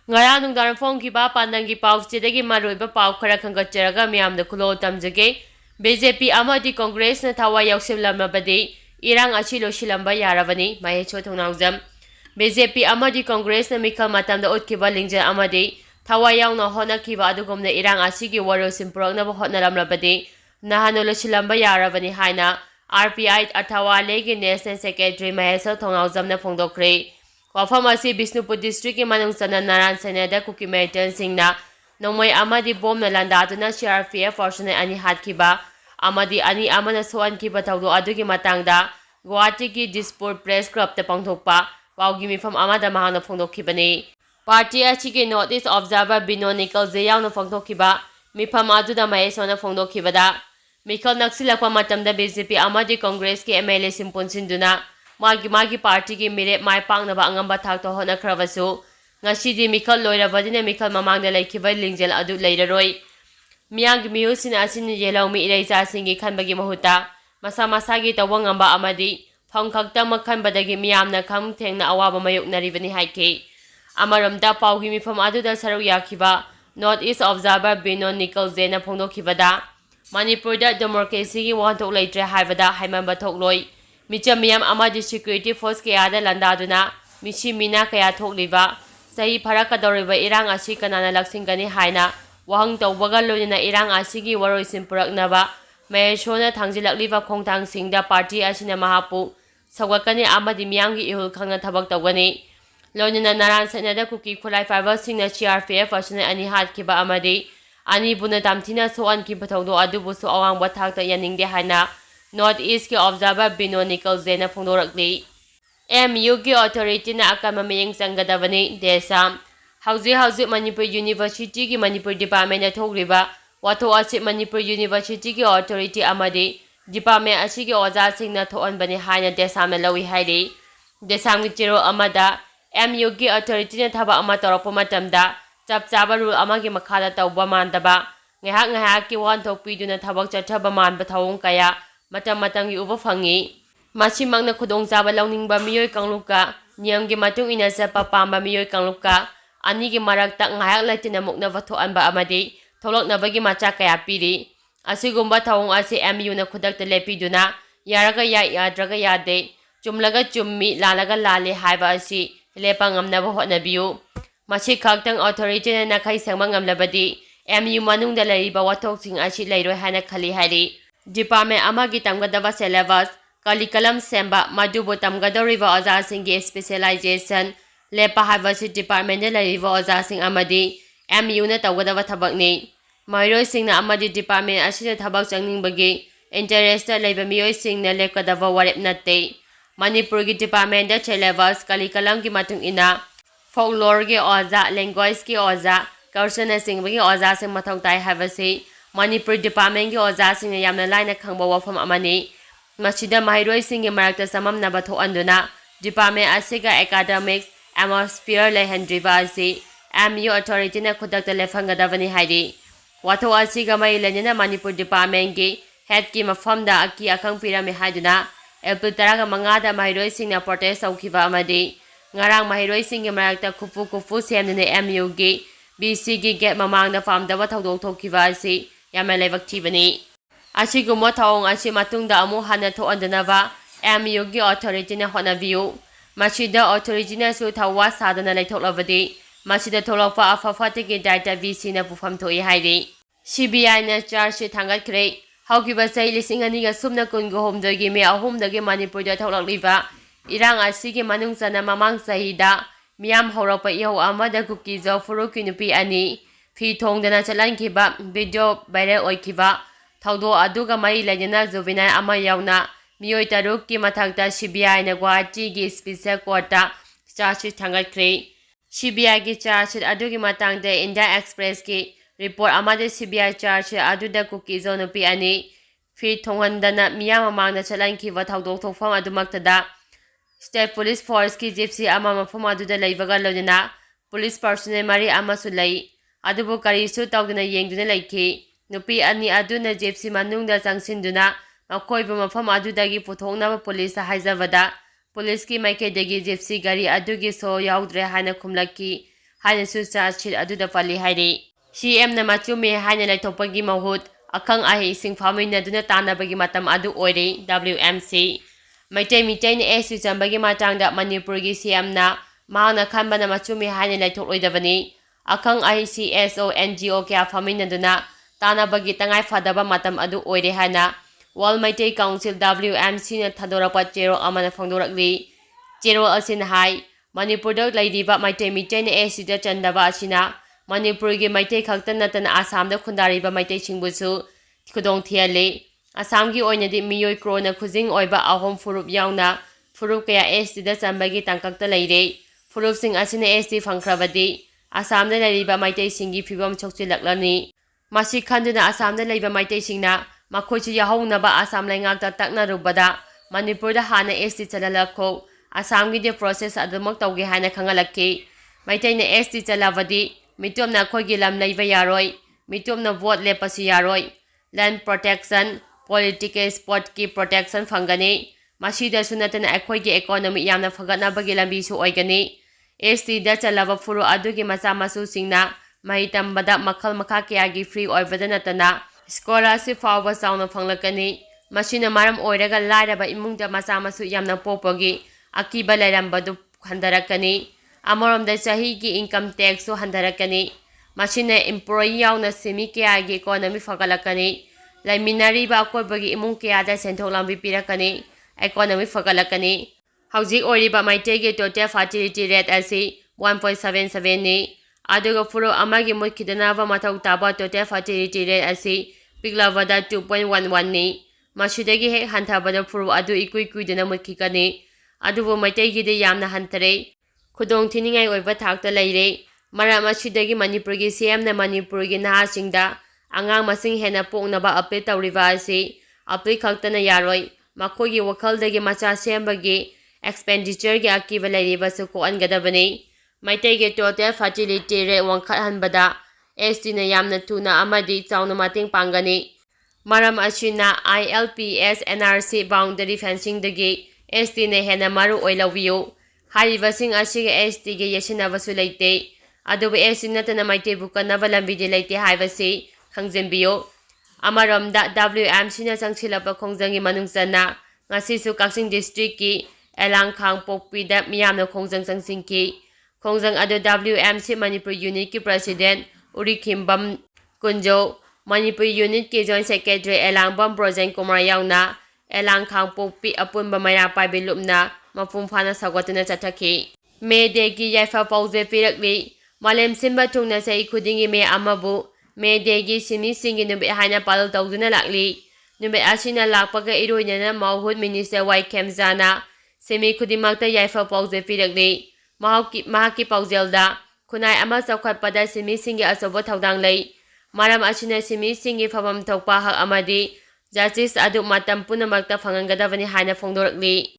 Ngara nungdar phongkiba pandangi pausjedagi maroiba pau khara khangacharaga miyamda khulo tamjage BJP amadi Congress na thawai yaosilamlabadi erang ashi loisilamba yarabani Maheshor thounaojam BJP amadi Congress na mikhal matamda utkiba lingjal amadi thawai yauna honakiba adugumna erang ashigi warosim puraknaba hotnaramlabadi nahano loisilamba yarabani haina RPI Athawalegi National Secretary Maheshor thounaojam na phongdokre wafam asi Bisnupur district ki manung sana naran senada kuki militant singna nomoi amadi bom na landaduna CRPF fortune ani hatkiba amadi ani amana soan kiba thawdo adugi matangda Guwahati ki Dispur Press Club ta pangthokpa wawgi mifam amada mahana phongdokhibani party achi ki Northeast Observer Binonical Zeyawna phongdokhiba mifam aduda Maheshor na phongdokhibada mikhal naksilakpa matamda BJP amadi Congress ki MLA simpunsinduna magi party ki mire mai pangnaba angamba thakto hona khrabasu ngasidi mikhal loirabadina mikhal mamangda laikhiba lingjal adu leiraroi miyang miusin asin yelaumi ireisa singi khanbagi mahuta masa masagi tawangamba amadi phangkhakta makhanbadagi miyamna kham thengna awaba mayuknaribani haike amaramda paugi mifam aduda saru yakhiba Northeast Observer Binon Nickel Zena phongdokhibada Manipurda democracy ki wantok leitre haibada haimamba thokloi Micham miyam amadi security force kayada landaduna mishi mina kaya thokliba sahi pharakadoriba erang ashi kanana laksingani haina wahang tawbaga loina erang ashigi waroisim puraknaba Maheshor na thangjilakliba khongthang singda party ashina mahapu sawakani amadi miyamgi ihul khangna thabak tawgani loina naran senada kuki khulai fiber singna CRPF ashina ani hatkiba amadi ani buna tamthina soan ki bathawdo adubusu awangba thakta yaningde haina Northeast ki Observer Binonical Zena phongdorakli MU ki authority na akama mayeng sangadabani desam hauzi Manipur University ki Manipur Department na thokriba watho asi Manipur University ki authority amadi department asi ki oja singna thoanbani haina desam na lawi hairi desam ki chiro amada MU ki authority na thaba ama torakpa matamda chapchaba rule ama ki makhada tawba mandaba ngahak ki wan thokpiduna thabak chathaba manba thawong kaya matang-matangi uba fangi masimangna khudongchaba launingba miyoi kangluka niyamgi matung ina chapa pamba miyoi kangluka anigi marakta ngayak laitina mukna wathoanba amadi tholoknabagi macha kaya piri asigumba thawong asi MU na khudakta lepiduna yaraga yadraga yade chumlaga chummi lalaga lale haiba asi lepa ngamnaba hotnabiu masi khaktang authority na nakhai sangma ngamlabadi MU manungda lariba wathoksing asi lairoi hana khali hari Department amagi tamgadaba syllabus kalikalam semba madubo tamgadoriba oja singi specialization lepa habasi department de lariba oja sing amadi MU na tawgadaba thabakni mairoi singna amadi department asina thabak changngingbagi interest leiba miyoi singna lepkadaba warep natte Manipur gi department de syllabus kalikalam ki matung ina folklore gi oja language ki oja karsana singbagi oja sing mathau tai habasi Manipur Department ki oja singna yamna laina khangba wafam amani masida mahiroi singi marakta samamnaba thoanduna department asiga academics atmosphere lehendriba asi MU authority na khudakta lefanggadabani haidi watho asiga mai lenina Manipur Department ki head ki mafamda aki akhang pirami haiduna April 15 da mahiroi singna protest tawkhiba amadi ngarang mahiroi singi marakta kufu semnene MU ki BC ki gate mamangda famdaba thodok thokhiba asi yamna laibak thibani asigumma thawong asi matungda amu hana thoandanaba MU gi authority na honabiu masida authority na su thawa sadana laithoklabadi masida tholokpa afafati ki data BC na pufam thoi hairi CBI na charge thangatkre haukiba sai lising ani ga sumna kungo homdogi me ahumdagi Manipur da tholakliba irang asigi manung sana mamang sahida miyam horapa iho amada kuki zo furuki nupi ani Fi thongdana chalankiba video viral oikiba thawdo aduga mai lajana juvenile ama yauna miyoi taruk ki mathakta CBI na Guwahati gi special court ta charge thangatkre CBI gi charge adugi matangda India Express ki report amade CBI charge aduda kuki zone pi ani fi thonghandana miyama mangna chalankiba thawdo thokfam adumaktada State Police Force ki gypsy ama mafam aduda leibaga lojana police personnel mari ama sulai adubu karisu tawduna yengduna laiki nupi ani aduna gypsy manungda changsinduna makoiba mafam adudagi puthoknaba police haijabada police ki maikeidagi gypsy gari adugi so yaudre hana khumlaki hainasu charge aduda pali hairi CM na machume haina laithopagi mahut akhang ahi sing faminaduna tanabagi matam adu oire WMC Maitai mitai ni SC chambagi matangda Manipurgi CM na mahana khanbana machume haina laithokloi akhang ICSO NGO kya faminaduna tanabagi tangai fadaba matam adu oire hana Wal Maitai Council WMC na thadorapa chero amana phangdorakli chero asin hai Manipurda laidiba Maitai mitai ni SC da chandaba asina Manipurgi Maitai khaktan natana Assam da khundariba Maitai singbusu khudong thiale Assam gi oinadi miyoi krona khujing oiba ahom furup yauna furup kaya SC da chambagi tangkakta laire furup sing asina SC phangkrabadi Assam da laiba Maitai singi phibam chokchilaklani masi khanduna Assam da laiba Maitai singna makhoichu yahounaba Assam laingakta taknarubada Manipur da hana SC chalalakho Assam gi de process adumak tawge hana khangalakki Maitai na SC chalawadi mitomna khoigi lam laiba yaroi mitomna vote lepasi yaroi land protection political spot ki protection fangani masida sunatana akhoigi economy yamna fagatna bagi lambi su oigani SC da chalawa furu adugi macha masu singna mahitam bada makhal makha kya gi free oibada natana scholarship fawa sauna fanglakani masina maram oiraga lairaba imungda macha masu yamna popogi akiba lairambadu handarakani Amorom da chahi gi income tax so handarakani machine employee yauna semi kya gi economy fagalakani laiminari ba ko bagi imung kya da senthok lambi pirakani economy fagalakani hauji oriba Maitai gi total fertility rate asi 1.77 ni aduga furo amagi mukhidana ba mathau taba total fertility rate asi piglawada 2.11 ni masudagi he hanthabada furo adu ikui kuidana mukhikani adubu Maitai gi de yamna hantare Khudong thiningai oiba thakta leire maram asidagi Manipurgi CM na Manipurgi nahasingda angang masing hena poknaba appeal tawriba asi appeal khaktana yaroi makhogi wakhaldagi macha sembagi expenditure gi akiba leiriba su ko angadabani Maitai ge total fertility rate wangkhat hanbada ST na yamna tuna amadi chauna mating pangani maram asina ILPS NRC boundary fencing dagi ST na hena maru oilawiyo Haribasing asiga ST ge yasinabasu leite adubu ST natana Maitai bukanaba lambidi leite haibasi khangjenbiyo amaromda WMC na changsilapa khongjanggi manungchana ngasisu Kaksing district ki erang khangpokpi da miyamna khongjang changsingki khongjang adu WMC Manipur unit ki president Urikhimbam Kunjo Manipur unit ki joint secretary erang bam project kumar yauna erang khangpokpi apunba maya paibe lupna mafum phana sagwatuna chathaki me de gi yaifa pauze pirakli malem simba thungna sei khudingi me amabu me de gi simi singi nubi haina pal tawduna lakli nubi asina lakpaga iroinana mahut minister wai kemjana simi khudimakta yaifa pauze pirakli mahaki paujelda khunai ama chawkhatpada simi singi asobo thaudang lei maram asina simi singi phabam thokpa hak amadi justice adu matam punamakta phangangadabani haina phongdorakli